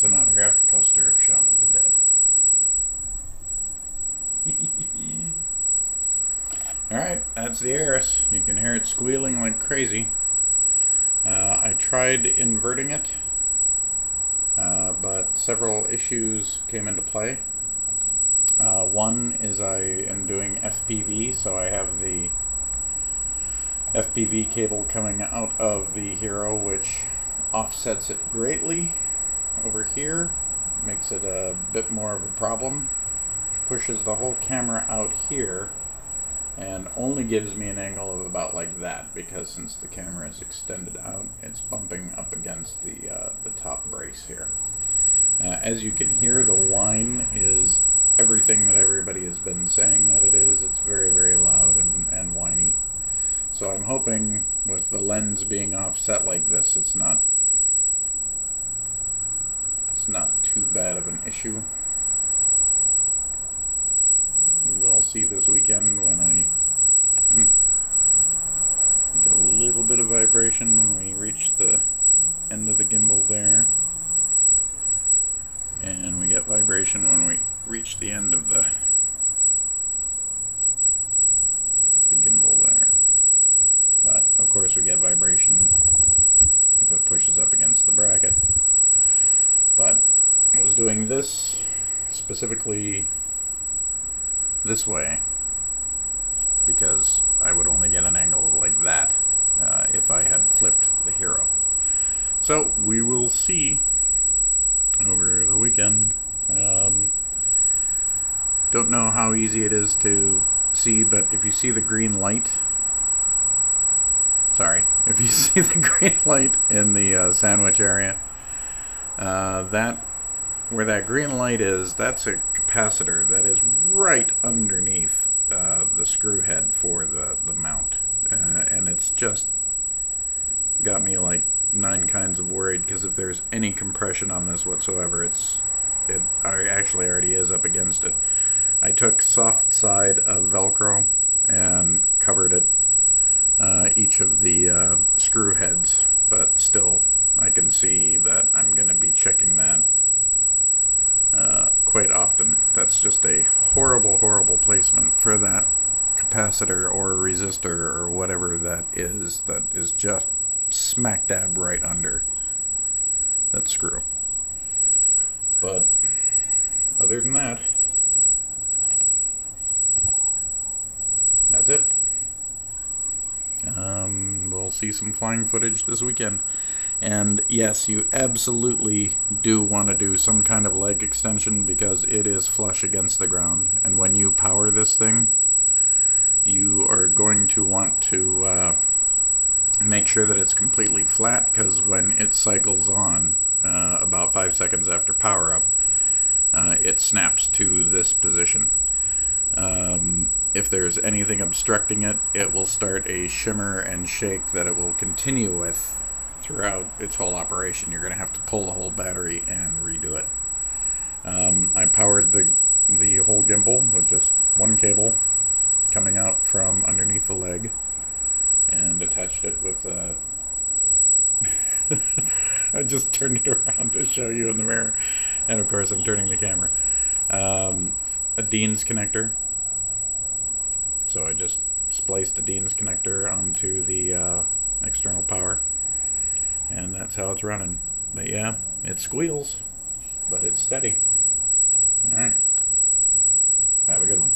an autographed poster of Shaun of the Dead. Alright, that's the Arris. You can hear it squealing like crazy. I tried inverting it, but several issues came into play. One is I am doing FPV, so I have the FPV cable coming out of the Hero, which offsets it greatly over here, makes it a bit more of a problem, pushes the whole camera out here and only gives me an angle of about like that, because since the camera is extended out, it's bumping up against the top brace here. As you can hear, the whine is everything that everybody has been saying that it is. It's very, very loud and whiny. So I'm hoping with the lens being offset like this, it's not too bad of an issue. We will see this weekend when I get a little bit of vibration when we reach the end of the gimbal there. And we get vibration when we reach the end of the gimbal there. But of course we get vibration if it pushes up against the bracket. But I was doing this specifically this way because I would only get an angle like that if I had flipped the Hero. So we will see over the weekend. Don't know how easy it is to see, but if you see the green light, if you see the green light in the sandwich area, where that green light is, that's a capacitor that is right underneath the screw head for the mount, and it's just got me like 9 kinds of worried, because if there's any compression on this whatsoever, it actually already is up against it. I took soft side of Velcro and covered it, each of the screw heads, but still I can see that I'm going to be checking that quite often. That's just a horrible, horrible placement for that capacitor or resistor or whatever that is just smack dab right under that screw. But other than that, that's it. We'll see some flying footage this weekend. And yes, you absolutely do want to do some kind of leg extension, because it is flush against the ground. And when you power this thing, you are going to want to make sure that it's completely flat, because when it cycles on about 5 seconds after power up, it snaps to this position. If there's anything obstructing it, it will start a shimmer and shake that it will continue with throughout its whole operation. You're going to have to pull the whole battery and redo it. I powered the whole gimbal with just one cable coming out from underneath the leg, and attached it with I just turned it around to show you in the mirror, and of course I'm turning the camera. A Dean's connector. So I just spliced a Dean's connector onto the external power, and that's how it's running. But yeah, it squeals, but it's steady. Alright, have a good one.